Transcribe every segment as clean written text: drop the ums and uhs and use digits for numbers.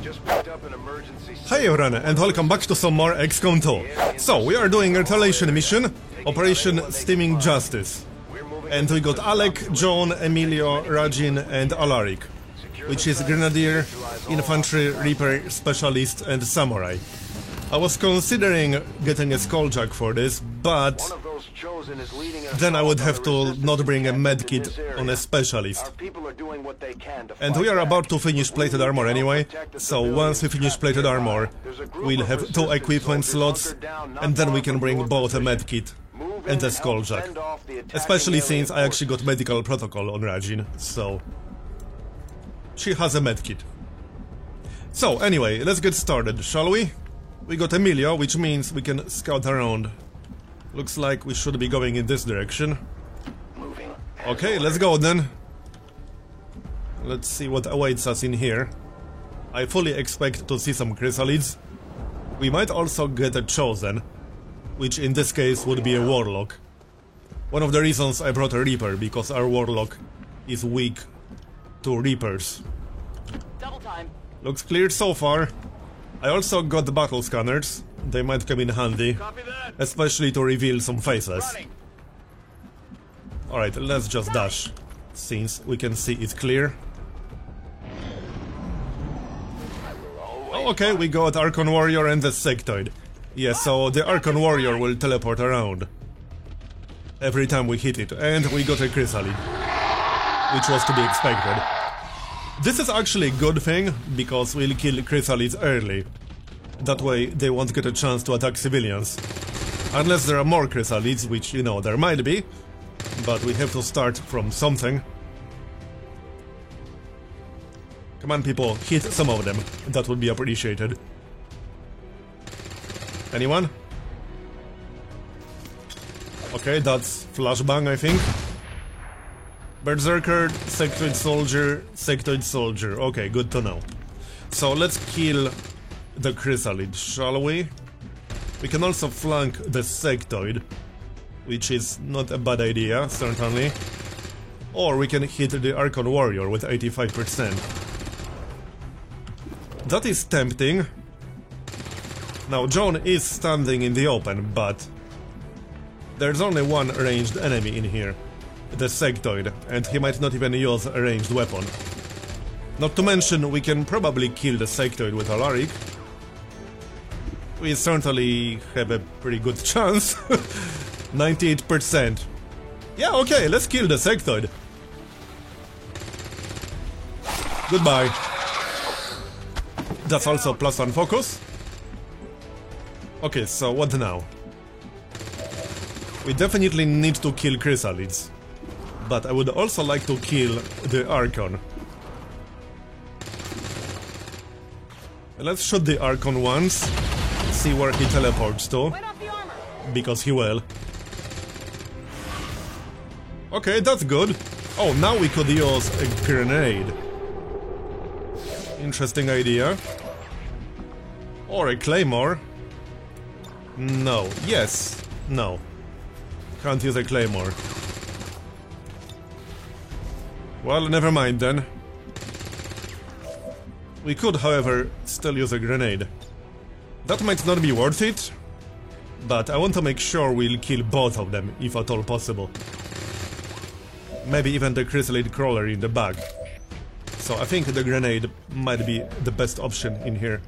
Hey everyone, and welcome back to some more XCOM 2. So, we are doing a retaliation mission, Operation Steaming Justice. And we got Alec, John, Emilio, Rajin, and Alaric, which is Grenadier, Infantry, Reaper, Specialist, and Samurai. I was considering getting a Skulljack for this, but then I would have to not bring a medkit on a Specialist. And we are about to finish Plated Armor anyway, so once we finish Plated Armor, we'll have 2 equipment slots, and then we can bring both a medkit and a Skulljack. Especially since I actually got Medical Protocol on Rajin, so she has a medkit. So anyway, let's get started, shall we? We got Emilio, which means we can scout around. Looks like we should be going in this direction. Okay, let's go then. Let's see what awaits us in here. I fully expect to see some Chrysalids. We might also get a Chosen, which in this case would be a Warlock. One of the reasons I brought a Reaper, because our Warlock is weak to Reapers. Double time. Looks clear so far. I also got the battle scanners. They might come in handy, especially to reveal some faces. Alright, let's just dash, since we can see it clear. Oh, okay, we got Archon Warrior and the Sectoid. Yeah, so the Archon Warrior will teleport around every time we hit it, and we got a Chrysalid, which was to be expected. This is actually a good thing, because we'll kill Chrysalids early. That way they won't get a chance to attack civilians. Unless there are more Chrysalids, which, you know, there might be. But we have to start from something. Come on people, hit some of them. That would be appreciated. Anyone? Okay, that's Flashbang, I think. Berserker, Sectoid Soldier. Okay, good to know. So let's kill the Chrysalid, shall we? We can also flank the Sectoid, which is not a bad idea, certainly. Or we can hit the Archon Warrior with 85%. That is tempting. Now, John is standing in the open, but there's only one ranged enemy in here. The Sectoid, and he might not even use a ranged weapon. Not to mention, we can probably kill the Sectoid with Alaric. We certainly have a pretty good chance. 98%. Yeah, okay, let's kill the Sectoid. Goodbye. That's also +1 focus. Okay, so what now? We definitely need to kill Chrysalids. But I would also like to kill the Archon. Let's shoot the Archon once, see where he teleports to, because he will. Okay, that's good. Oh, now we could use a grenade. Interesting idea. Or a claymore. No. Yes. No. Can't use a claymore. Well, never mind then. We could, however, still use a grenade. That might not be worth it, but I want to make sure we'll kill both of them, if at all possible. Maybe even the Chrysalid Crawler in the back. So I think the grenade might be the best option in here.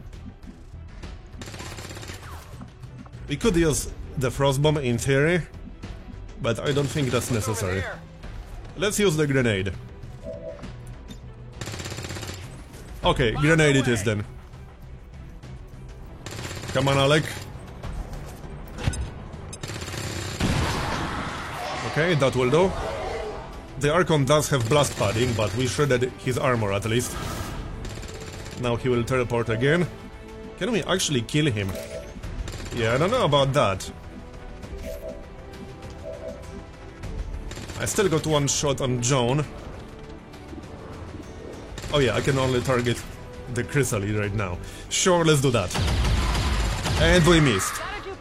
We could use the Frostbomb in theory, but I don't think that's necessary. Let's use the grenade. Okay, grenade it is then. Come on, Alec. Okay, that will do. The Archon does have blast padding, but we shredded his armor at least. Now he will teleport again. Can we actually kill him? Yeah, I don't know about that. I still got one shot on Joan. Oh yeah, I can only target the Chrysalid right now. Sure, let's do that. And we missed.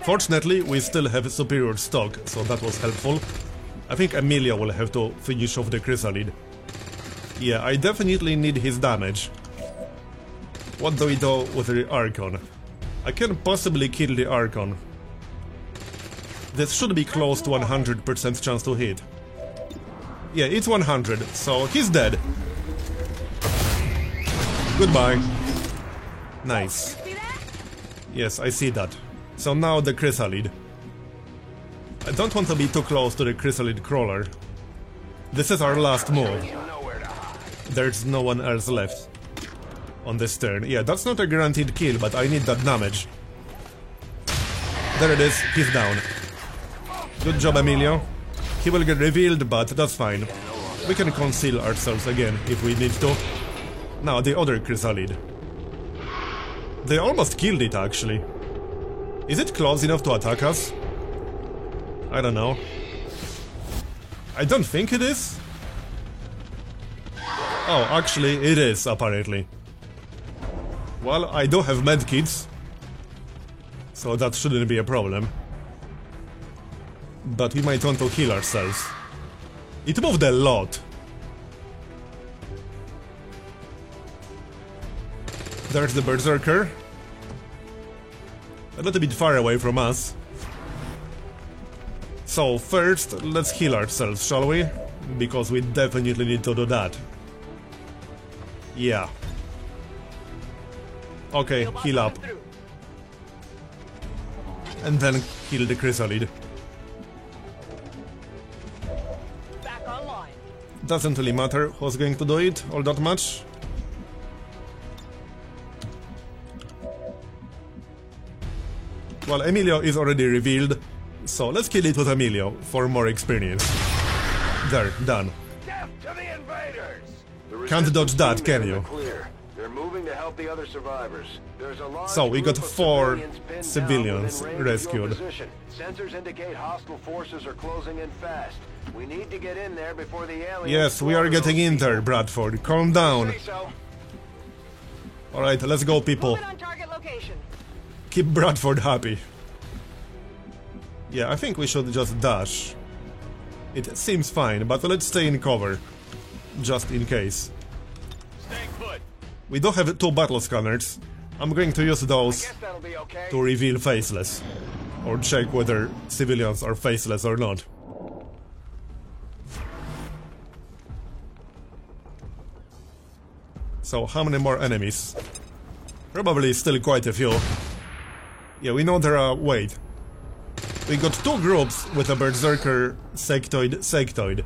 Fortunately, we still have a superior stock, so that was helpful. I think Emilio will have to finish off the Chrysalid. Yeah, I definitely need his damage. What do we do with the Archon? I can possibly kill the Archon. This should be close to 100% chance to hit. Yeah, it's 100, so he's dead. Goodbye. Nice. Yes, I see that. So now the Chrysalid. I don't want to be too close to the Chrysalid Crawler. This is our last move. There's no one else left on this turn. Yeah, that's not a guaranteed kill, but I need that damage. There it is, he's down. Good job, Emilio. He will get revealed, but that's fine. We can conceal ourselves again if we need to. Now, the other Chrysalid. They almost killed it, actually. Is it close enough to attack us? I don't know. I don't think it is. Oh, actually, it is, apparently. Well, I do have medkits, so that shouldn't be a problem. But we might want to heal ourselves. It moved a lot. There's the Berserker. A little bit far away from us. So first, let's heal ourselves, shall we? Because we definitely need to do that. Yeah. Okay, heal up. And then heal the Chrysalid. Doesn't really matter who's going to do it all that much. Well, Emilio is already revealed, so let's kill it with Emilio for more experience. There, done. Can't dodge that, can you? So we got 4 civilians rescued. Sensors indicate hostile forces are closing in fast. We need to get in there before the aliens. Yes, we are getting in there, Bradford. Calm down. Alright, let's go, people. Keep Bradford happy. Yeah, I think we should just dash. It seems fine, but let's stay in cover. Just in case. We do have 2 battle scanners. I'm going to use those to reveal faceless. Or check whether civilians are faceless or not. So, how many more enemies? Probably still quite a few. Yeah, we know there are... wait. We got 2 groups with a Berserker Sectoid.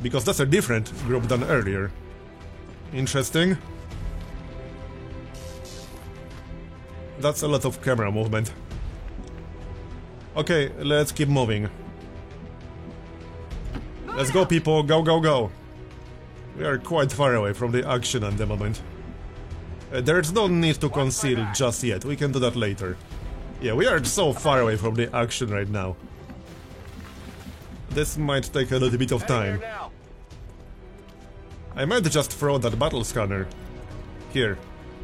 Because that's a different group than earlier. Interesting. That's a lot of camera movement. Okay, let's keep moving. Let's go, people, go, go, go. We are quite far away from the action at the moment. There's no need to conceal just yet, we can do that later. Yeah, we are so far away from the action right now. This might take a little bit of time. I might just throw that battle scanner. Here.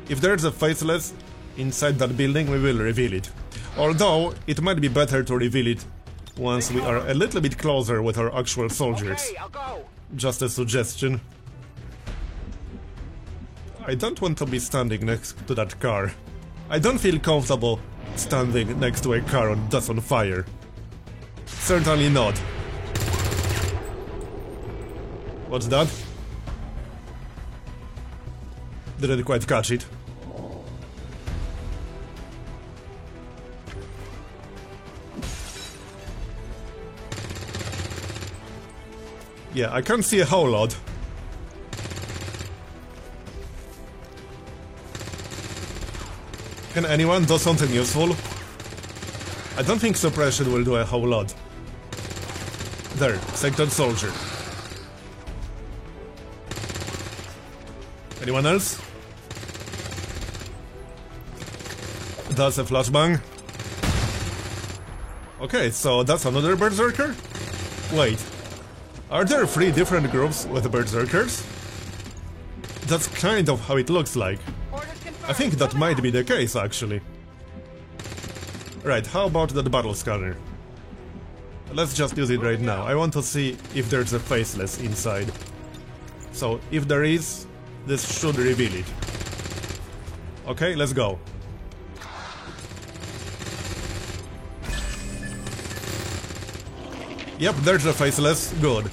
If there's a faceless inside that building, we will reveal it. Although, it might be better to reveal it once we are a little bit closer with our actual soldiers. Just a suggestion. I don't want to be standing next to that car. I don't feel comfortable standing next to a car that's on fire. Certainly not. What's that? Didn't quite catch it. Yeah, I can't see a whole lot. Can anyone do something useful? I don't think suppression will do a whole lot. There, sectoid soldier. Anyone else? That's a flashbang. Okay, so that's another Berserker? Wait. Are there 3 different groups with Berserkers? That's kind of how it looks like. I think that might be the case, actually. Right, how about that battle scanner? Let's just use it right now. I want to see if there's a faceless inside. So, if there is, this should reveal it. Okay, let's go. Yep, there's the Faceless. Good.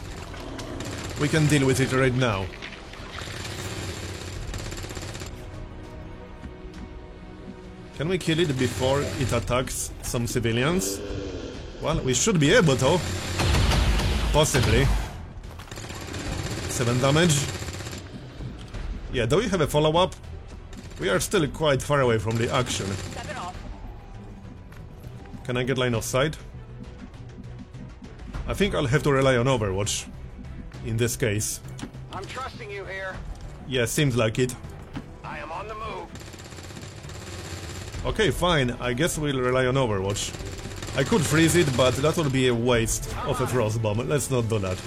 We can deal with it right now. Can we kill it before it attacks some civilians? Well, we should be able to. Possibly. 7 damage. Yeah, do we have a follow-up? We are still quite far away from the action. Can I get line of sight? I think I'll have to rely on Overwatch. In this case. I'm trusting you here. Yeah, seems like it. I am on the move. Okay, fine. I guess we'll rely on Overwatch. I could freeze it, but that would be a waste of a frost bomb. Let's not do that.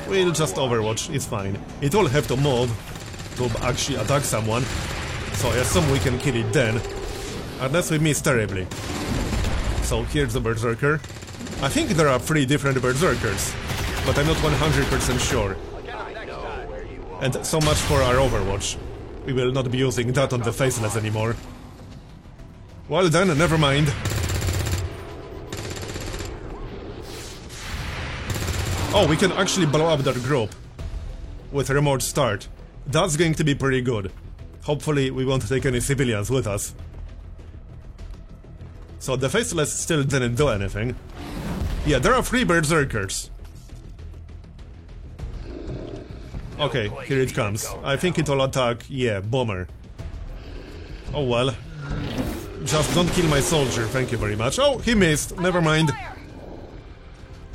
We'll just Overwatch. It's fine. It will have to move to actually attack someone. So I assume we can kill it then. Unless we miss terribly. So here's the Berserker. I think there are 3 different Berserkers, but I'm not 100% sure. And so much for our Overwatch. We will not be using that on the Faceless anymore. Well then, never mind. Oh, we can actually blow up that group with a remote start. That's going to be pretty good. Hopefully we won't take any civilians with us. So the Faceless still didn't do anything. Yeah, there are 3 Berserkers. Okay, here it comes. I think it will attack, yeah, Bomber. Oh well. Just don't kill my soldier, thank you very much. Oh, he missed, never mind.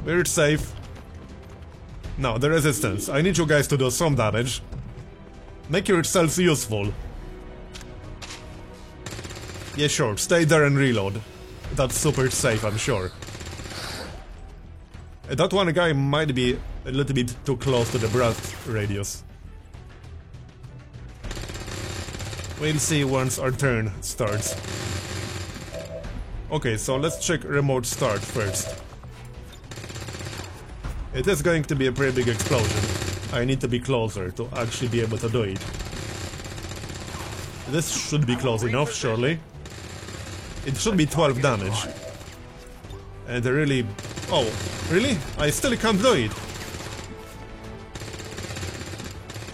We're safe. Now, the Resistance. I need you guys to do some damage. Make yourselves useful. Yeah, sure, stay there and reload. That's super safe, I'm sure. That one guy might be a little bit too close to the blast radius. We'll see once our turn starts. Okay, so let's check remote start first. It is going to be a pretty big explosion. I need to be closer to actually be able to do it. This should be close enough, surely. It should be 12 damage. And really... Oh, really? I still can't do it.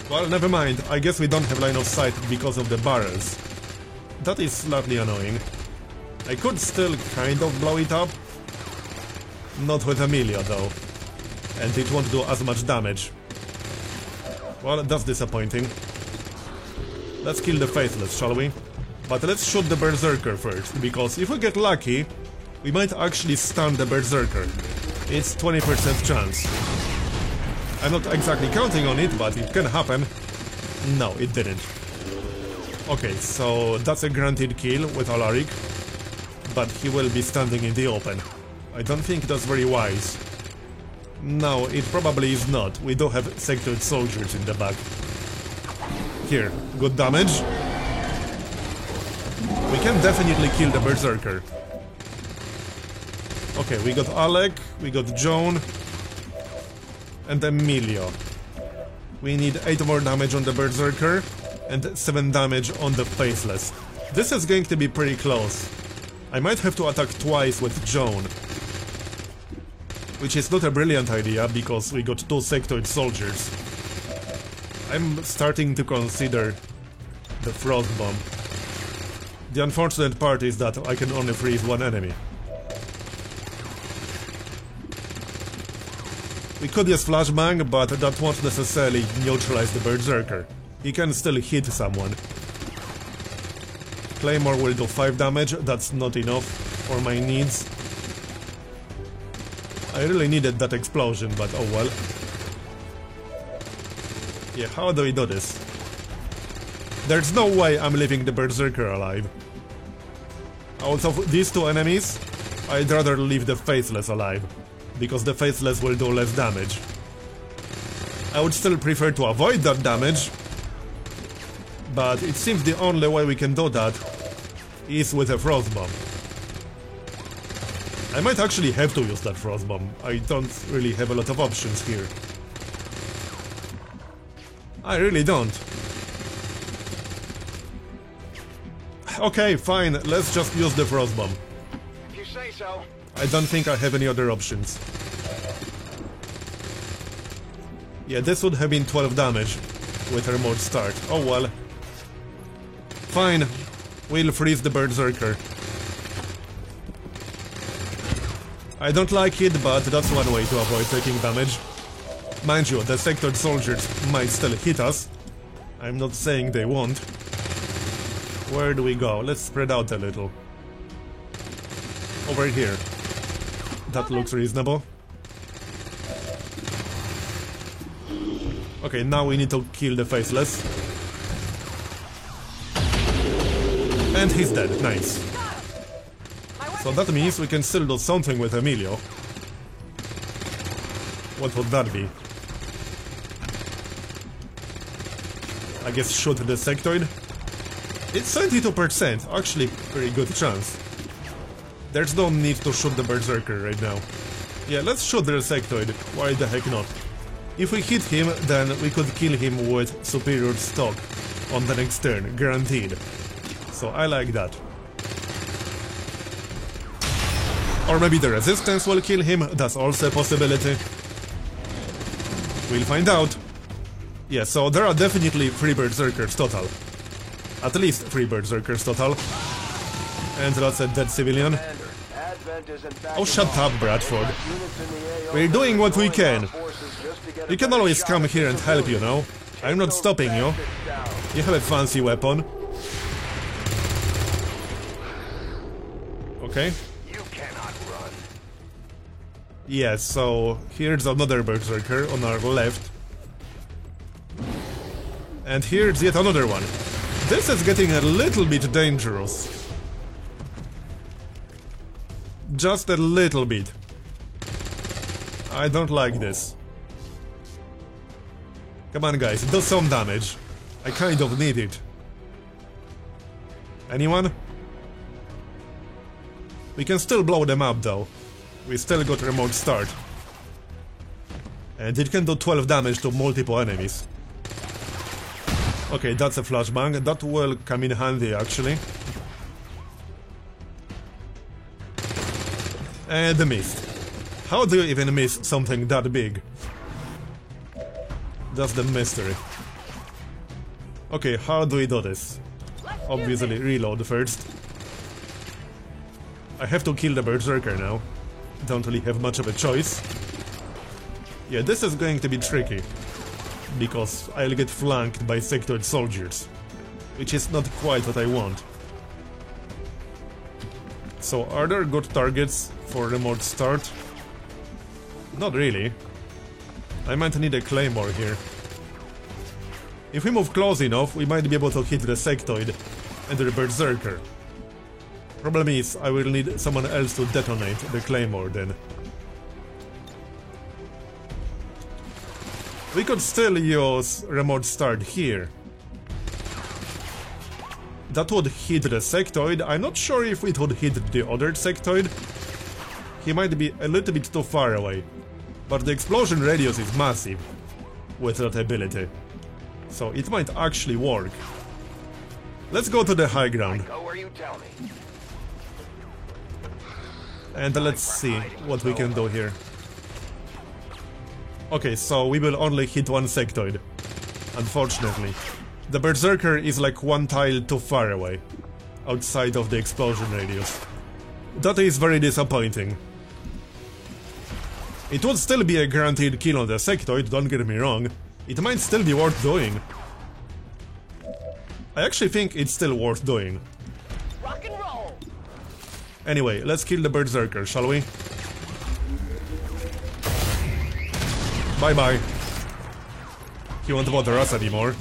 Well, never mind. I guess we don't have line of sight because of the barrels. That is slightly annoying. I could still kind of blow it up. Not with Amelia, though. And it won't do as much damage. Well, that's disappointing. Let's kill the Faithless, shall we? But let's shoot the Berserker first, because if we get lucky, we might actually stun the Berserker. It's 20% chance. I'm not exactly counting on it, but it can happen. No, it didn't. Okay, so that's a granted kill with Alaric, but he will be standing in the open. I don't think that's very wise. No, it probably is not. We do have sectored soldiers in the back. Here, good damage. We can definitely kill the Berserker. Okay, we got Alec, we got Joan, and Emilio. We need 8 more damage on the Berserker, and 7 damage on the Faceless. This is going to be pretty close. I might have to attack twice with Joan. Which is not a brilliant idea, because we got 2 sectoid soldiers. I'm starting to consider the Frost Bomb. The unfortunate part is that I can only freeze 1 enemy. We could use Flashbang, but that won't necessarily neutralize the Berserker. He can still hit someone. Claymore will do 5 damage, that's not enough for my needs. I really needed that explosion, but oh well. Yeah, how do we do this? There's no way I'm leaving the Berserker alive. Out of these 2 enemies, I'd rather leave the Faceless alive, because the Faceless will do less damage. I would still prefer to avoid that damage, but it seems the only way we can do that is with a Frost Bomb. I might actually have to use that Frost Bomb. I don't really have a lot of options here. I really don't. Okay, fine, let's just use the frost bomb. If you say so. I don't think I have any other options. Yeah, this would have been 12 damage with a remote start. Oh well. Fine, we'll freeze the Berserker. I don't like it, but that's one way to avoid taking damage. Mind you, the sectored soldiers might still hit us. I'm not saying they won't. Where do we go? Let's spread out a little. Over here. That looks reasonable. Okay, now we need to kill the Faceless. And he's dead, nice. So that means we can still do something with Emilio. What would that be? I guess shoot the sectoid? It's 72%, actually pretty good chance. There's no need to shoot the Berserker right now. Yeah, let's shoot the sectoid, why the heck not? If we hit him, then we could kill him with superior stock on the next turn, guaranteed. So I like that. Or maybe the resistance will kill him, that's also a possibility. We'll find out. Yeah, so there are definitely 3 Berserkers total. At least 3 Berserkers total. And that's a dead civilian. Oh, shut up, Bradford. We're doing what we can. You can always come here and help, you know. I'm not stopping you. You have a fancy weapon. Okay. Yes, so here's another Berserker on our left. And here's yet another one. This is getting a little bit dangerous. Just a little bit. I don't like this. Come on guys, do some damage. I kind of need it. Anyone? We can still blow them up though. We still got remote start. And it can do 12 damage to multiple enemies. Okay, that's a flashbang. That will come in handy actually. And missed. How do you even miss something that big? That's the mystery. Okay, how do we do this? Obviously reload first. I have to kill the Berserker now. Don't really have much of a choice. Yeah, this is going to be tricky. Because I'll get flanked by sectored soldiers. Which is not quite what I want. So, are there good targets for remote start? Not really. I might need a claymore here. If we move close enough, we might be able to hit the sectoid and the Berserker. Problem is, I will need someone else to detonate the claymore then. We could still use remote start here. That would hit the sectoid. I'm not sure if it would hit the other sectoid. He might be a little bit too far away. But the explosion radius is massive with that ability. So it might actually work. Let's go to the high ground. And let's see what we can do here. Okay, so we will only hit one sectoid. Unfortunately. The Berserker is like one tile too far away. Outside of the explosion radius. That is very disappointing. It would still be a guaranteed kill on the sectoid, don't get me wrong. It might still be worth doing. I actually think it's still worth doing. Rock and roll. Anyway, let's kill the Berserker, shall we? Bye-bye. He won't bother us anymore.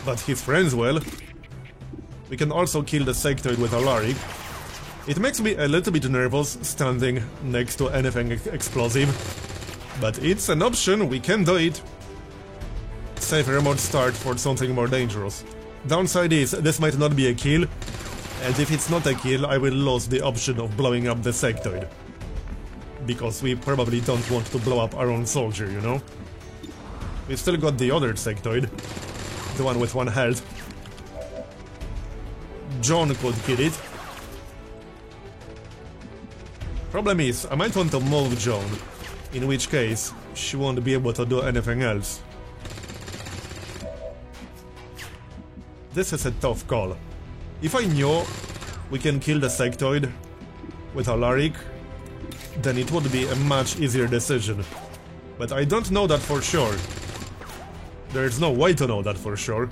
But his friends will. We can also kill the sectoid with Alaric. It makes me a little bit nervous standing next to anything explosive. But it's an option, we can do it. Save a remote start for something more dangerous. Downside is, this might not be a kill. And if it's not a kill, I will lose the option of blowing up the sectoid. Because we probably don't want to blow up our own soldier, you know? We've still got the other sectoid. The one with 1 health. John could kill it. Problem is, I might want to move Joan, in which case she won't be able to do anything else. This is a tough call. If I knew we can kill the sectoid with Alaric, then it would be a much easier decision. But I don't know that for sure. There's no way to know that for sure.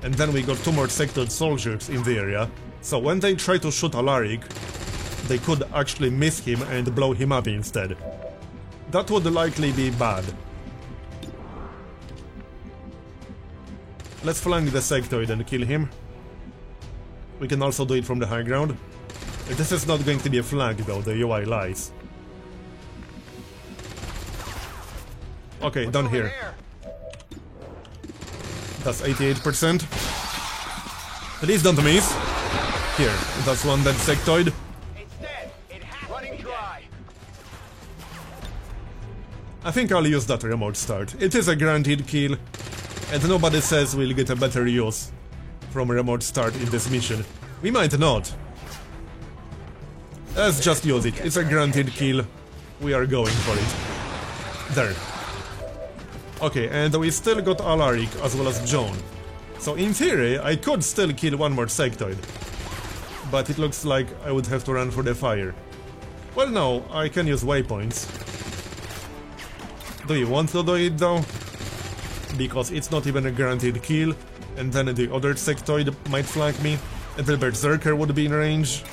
And then we got 2 more sectoid soldiers in the area, so when they try to shoot Alaric, they could actually miss him and blow him up instead. That would likely be bad. Let's flank the sectoid and kill him. We can also do it from the high ground. This is not going to be a flank though, the UI lies. Okay, done here. That's 88%. Please don't miss. Here, that's one dead sectoid. I think I'll use that remote start. It is a guaranteed kill, and nobody says we'll get a better use from remote start in this mission. We might not. Let's just use it. It's a guaranteed kill. We are going for it. There. Okay, and we still got Alaric as well as Joan. So in theory, I could still kill one more sectoid. But it looks like I would have to run for the fire. Well, no, I can use waypoints. Do you want to do it though? Because it's not even a guaranteed kill, and then the other sectoid might flank me, and the Berserker would be in range.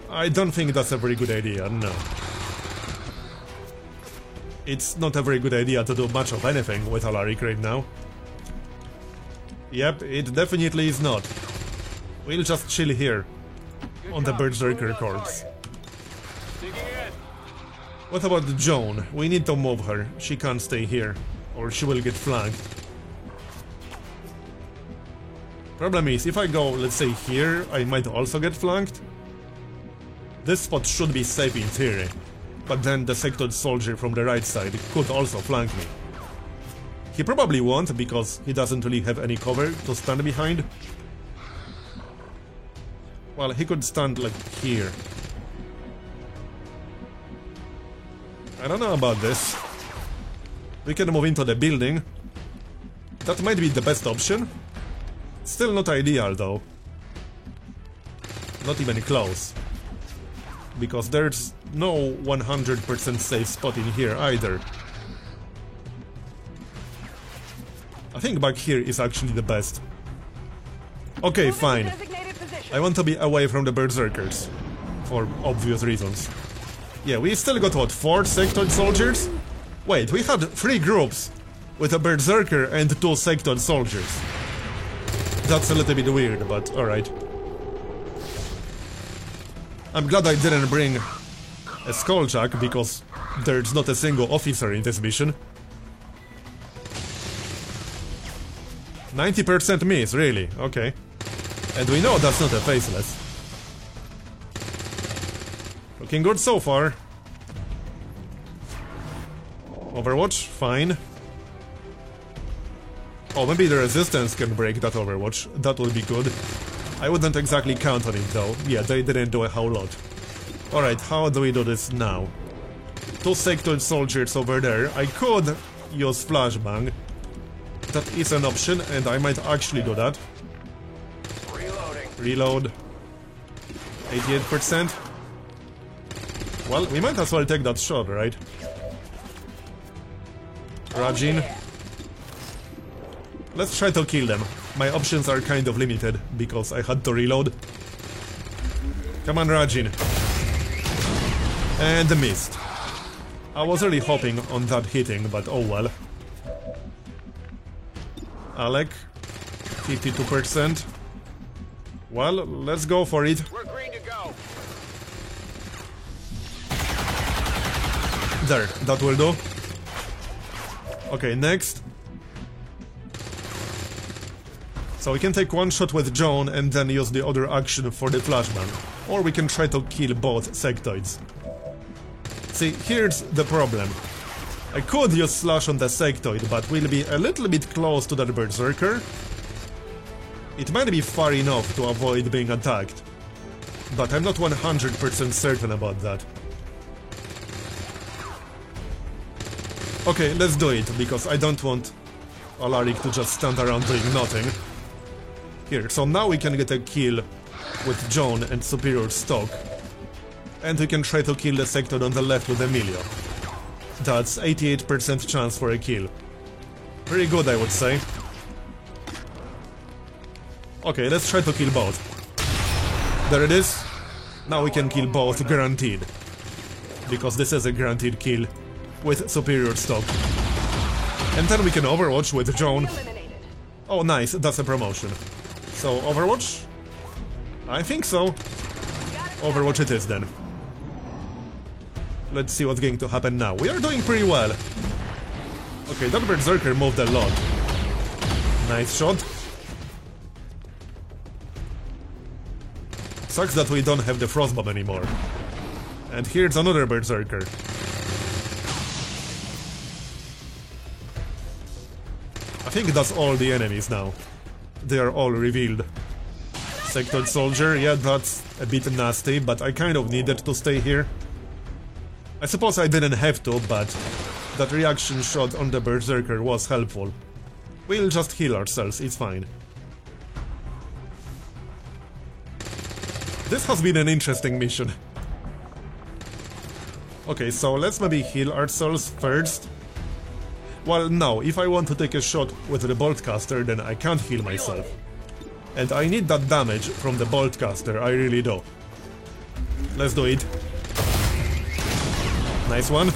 I don't think that's a very good idea, no. It's not a very good idea to do much of anything with Alaric right now. Yep, it definitely is not. We'll just chill here, on the Berserker corpse. What about Joan? We need to move her. She can't stay here, or she will get flanked. Problem is, if I go, let's say here, I might also get flanked. This spot should be safe in theory, but then the sectoid soldier from the right side could also flank me. He probably won't, because he doesn't really have any cover to stand behind. Well, he could stand like here. I don't know about this. We can move into the building. That might be the best option. Still not ideal though. Not even close. Because there's no 100% safe spot in here either. I think back here is actually the best. Okay, fine. I want to be away from the Berserkers. For obvious reasons. Yeah, we still got, what, 4 sectoid soldiers? Wait, we had 3 groups with a Berserker and 2 sectoid soldiers. That's a little bit weird, but alright. I'm glad I didn't bring a Skulljack, because there's not a single officer in this mission. 90% miss, really? Okay. And we know that's not a faceless. Looking good so far. Overwatch, fine. Oh, maybe the resistance can break that Overwatch. That would be good. I wouldn't exactly count on it though. Yeah, they didn't do a whole lot. Alright, how do we do this now? 2 sectoid soldiers over there. I could use flashbang. That is an option, and I might actually do that. Reload. 88%. Well, we might as well take that shot, right? Rajin. Let's try to kill them. My options are kind of limited, because I had to reload. Come on, Rajin. And missed. I was really hoping on that hitting, but oh well. Alec. 52%. Well, let's go for it. We're green to go. There, that will do. Okay, next. So we can take one shot with Joan and then use the other action for the flashbang. Or we can try to kill both sectoids. See, here's the problem. I could use slash on the sectoid, but we'll be a little bit close to that Berserker. It might be far enough to avoid being attacked, but I'm not 100% certain about that. Okay, let's do it, because I don't want Alaric to just stand around doing nothing. Here, so now we can get a kill with Joan and Superior Stock. And we can try to kill the sector on the left with Emilio. That's 88% chance for a kill. Pretty good, I would say. Okay, let's try to kill both. There it is. Now we can kill both, guaranteed. Because this is a guaranteed kill with Superior Stock. And then we can Overwatch with Joan. Oh, nice, that's a promotion. So, Overwatch? I think so. Overwatch it is then. Let's see what's going to happen now. We are doing pretty well. Okay, that Berserker moved a lot. Nice shot. Sucks that we don't have the Frostbomb anymore. And here's another Berserker. I think that's all the enemies now. They are all revealed. Sectoid Soldier, yeah, that's a bit nasty, but I kind of needed to stay here. I suppose I didn't have to, but that reaction shot on the Berserker was helpful. We'll just heal ourselves, it's fine. This has been an interesting mission. Okay, so let's maybe heal ourselves first. Well, no, if I want to take a shot with the Boltcaster, then I can't heal myself. And I need that damage from the Boltcaster, I really do. Let's do it. Nice one.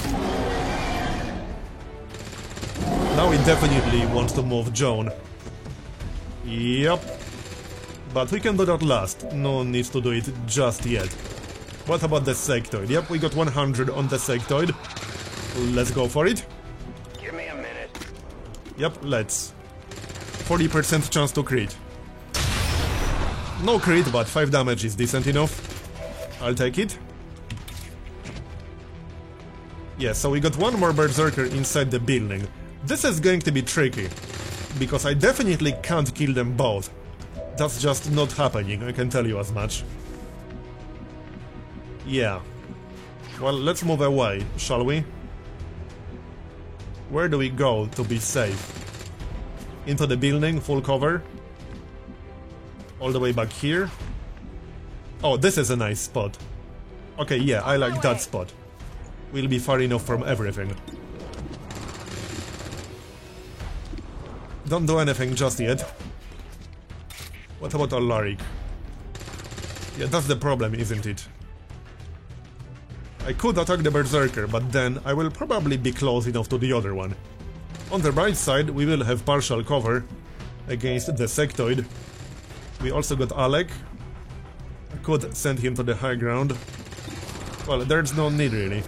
Now we definitely want to move Joan. Yep. But we can do that last. No need to do it just yet. What about the Sectoid? Yep, we got 100 on the Sectoid. Let's go for it. Give me a minute. Yep, let's. 40% chance to crit. No crit, but 5 damage is decent enough. I'll take it. Yeah, so we got one more Berserker inside the building. This is going to be tricky, because I definitely can't kill them both. That's just not happening, I can tell you as much. Yeah. Well, let's move away, shall we? Where do we go to be safe? Into the building, full cover? All the way back here? Oh, this is a nice spot. Okay, yeah, I like that spot. We'll be far enough from everything. Don't do anything just yet. What about Alaric? Yeah, that's the problem, isn't it? I could attack the Berserker, but then I will probably be close enough to the other one. On the right side, we will have partial cover against the Sectoid. We also got Alec. I could send him to the high ground. Well, there's no need really.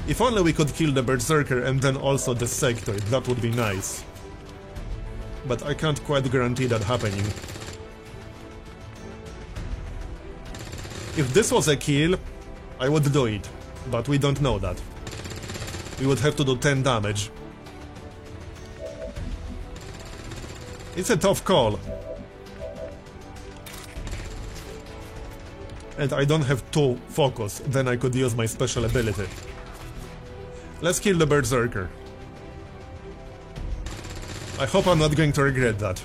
If only we could kill the Berserker and then also the Sectoid, that would be nice. But I can't quite guarantee that happening. If this was a kill, I would do it, but we don't know that. We would have to do 10 damage. It's a tough call. And I don't have 2 focus, then I could use my special ability. Let's kill the Berserker. I hope I'm not going to regret that.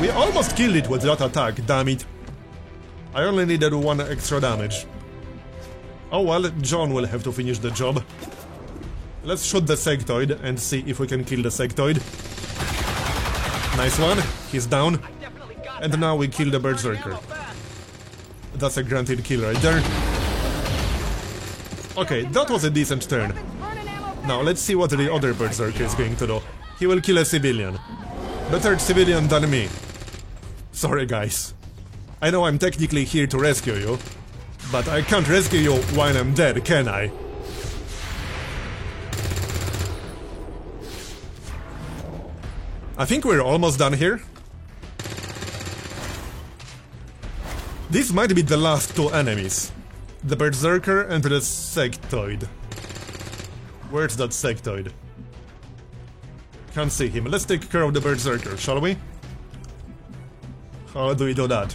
We almost killed it with that attack, damn it. I only needed 1 extra damage. Oh well, John will have to finish the job. Let's shoot the Sectoid and see if we can kill the Sectoid. Nice one, he's down. And now we kill the Berserker. That's a granted kill right there. Okay, that was a decent turn. Now let's see what the other Berserker is going to do. He will kill a civilian. Better civilian than me. Sorry guys. I know I'm technically here to rescue you, but I can't rescue you while I'm dead, can I? I think we're almost done here. This might be the last 2 enemies. The Berserker and the Sectoid. Where's that Sectoid? Can't see him. Let's take care of the Berserker, shall we? How do we do that?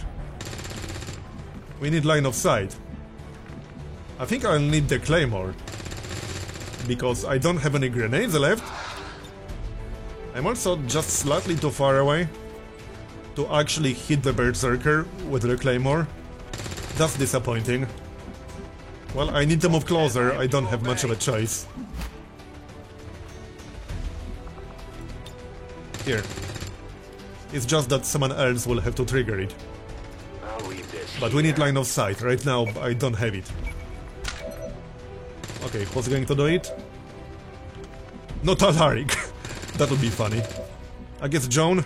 We need line of sight. I think I'll need the Claymore, because I don't have any grenades left. I'm also just slightly too far away to actually hit the Berserker with the Claymore. That's disappointing. Well, I need to move closer, I don't have much of a choice. Here. It's just that someone else will have to trigger it. I'll leave this But we need line of sight. Right now, I don't have it. Okay, who's going to do it? Not Alaric. That'll be funny. I guess Joan.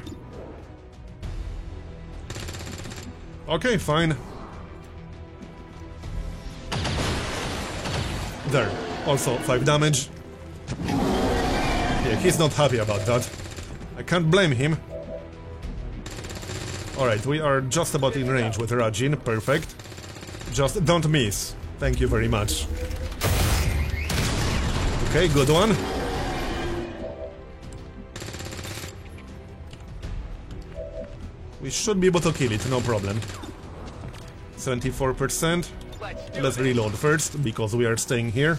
Okay, fine. There. Also 5 damage. Yeah, he's not happy about that. I can't blame him. Alright, we are just about in range with Rajin. Perfect. Just don't miss. Thank you very much. Okay, good one. We should be able to kill it, no problem. 74%. Let's reload first, because we are staying here.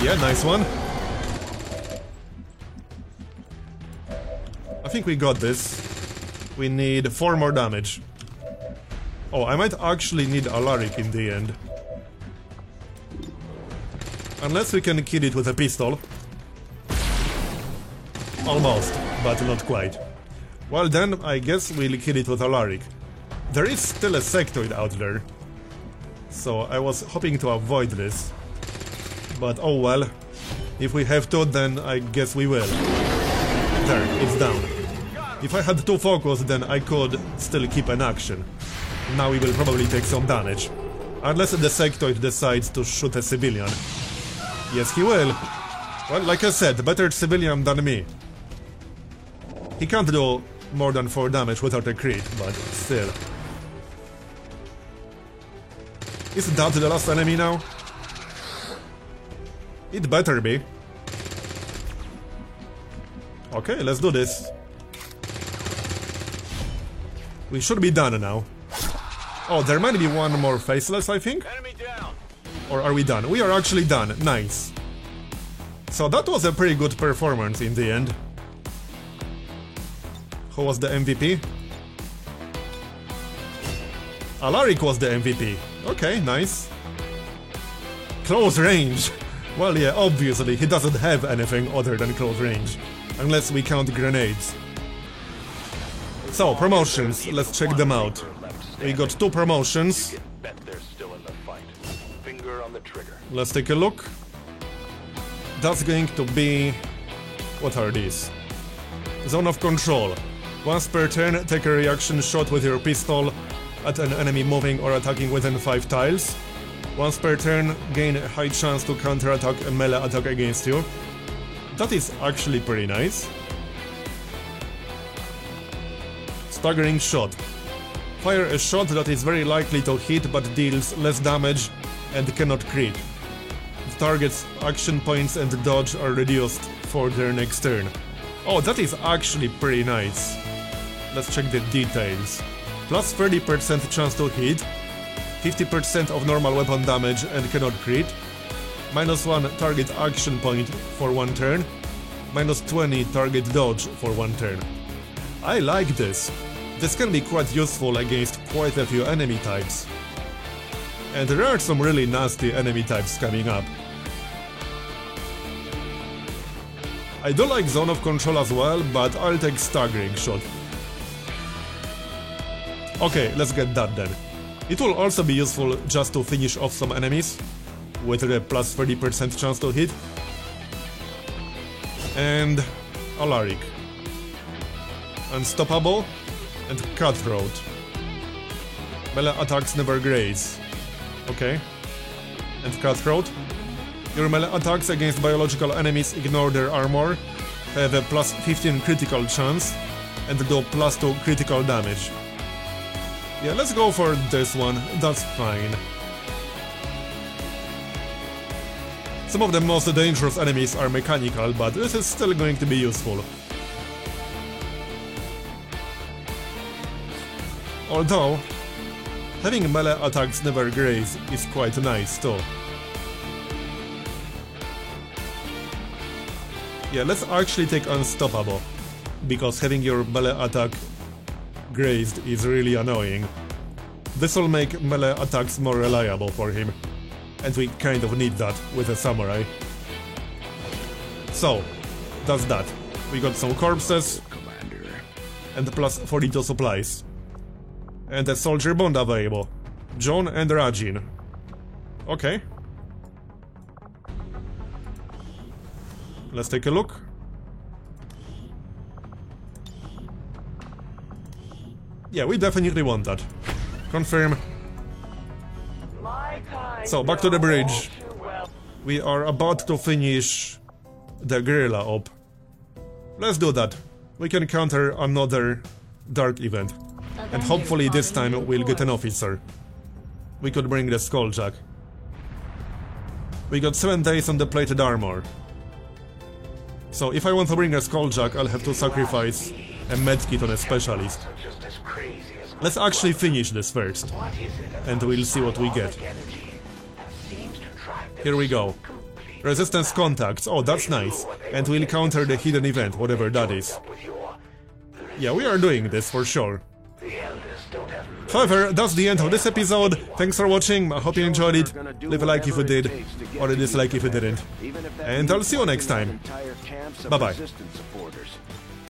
Yeah, nice one. I think we got this. We need 4 more damage. Oh, I might actually need Alaric in the end. Unless we can kill it with a pistol. Almost, but not quite. Well then, I guess we'll kill it with Alaric. There is still a sectoid out there. So I was hoping to avoid this. But oh well. If we have to, then I guess we will. There, it's down. If I had 2 focus, then I could still keep an action. Now we will probably take some damage. Unless the sectoid decides to shoot a civilian. Yes, he will. Well, like I said, better civilian than me. He can't do more than 4 damage without a crit, but still. Is that the last enemy now? It better be. Okay, let's do this. We should be done now. Oh, there might be one more faceless, I think? Enemy down. Or are we done? We are actually done. Nice. So that was a pretty good performance in the end. Who was the MVP? Alaric was the MVP. Okay, nice. Close range. Well, yeah, obviously he doesn't have anything other than close range. Unless we count grenades. So, promotions, let's check them out. We got 2 promotions. Bet they're still in the fight. Finger on the trigger. Let's take a look. That's going to be... What are these? Zone of control. Once per turn, take a reaction shot with your pistol at an enemy moving or attacking within 5 tiles. Once per turn, gain a high chance to counterattack a melee attack against you. That is actually pretty nice. Staggering shot. Fire a shot that is very likely to hit but deals less damage and cannot crit. The target's action points and dodge are reduced for their next turn. Oh, that is actually pretty nice. Let's check the details. Plus 30% chance to hit, 50% of normal weapon damage and cannot crit, minus 1 target action point for 1 turn, minus 20 target dodge for 1 turn. I like this. This can be quite useful against quite a few enemy types. And there are some really nasty enemy types coming up. I do like Zone of Control as well, but I'll take Staggering Shot. Okay, let's get that then. It will also be useful just to finish off some enemies, with a plus 30% chance to hit. And Alaric. Unstoppable and Cutthroat. Melee attacks never graze. Okay. And Cutthroat. Your melee attacks against biological enemies ignore their armor, have a plus 15 critical chance, and do plus 2 critical damage. Yeah, let's go for this one, that's fine. Some of the most dangerous enemies are mechanical, but this is still going to be useful. Although, having melee attacks never graze is quite nice too. Yeah, let's actually take Unstoppable, because having your melee attack grazed is really annoying. This will make melee attacks more reliable for him, and we kind of need that with a samurai. So, that's that. We got some corpses, and plus 42 supplies. And a soldier bond available. John and Rajin. Okay. Let's take a look. Yeah, we definitely want that. Confirm. So, back to the bridge. We are about to finish the guerrilla op. Let's do that. We can counter another dark event. And hopefully this time we'll get an officer. We could bring the Skulljack. We got 7 days on the plated armor. So if I want to bring a Skulljack, I'll have to sacrifice a medkit on a specialist. Let's actually finish this first, and we'll see what we get. Here we go. Resistance contacts, oh that's nice. And we'll counter the hidden event, whatever that is. Yeah, we are doing this for sure. However, that's the end of this episode. Thanks for watching, I hope you enjoyed it. Leave a like if you did, or a dislike if you didn't. And I'll see you next time. Bye bye.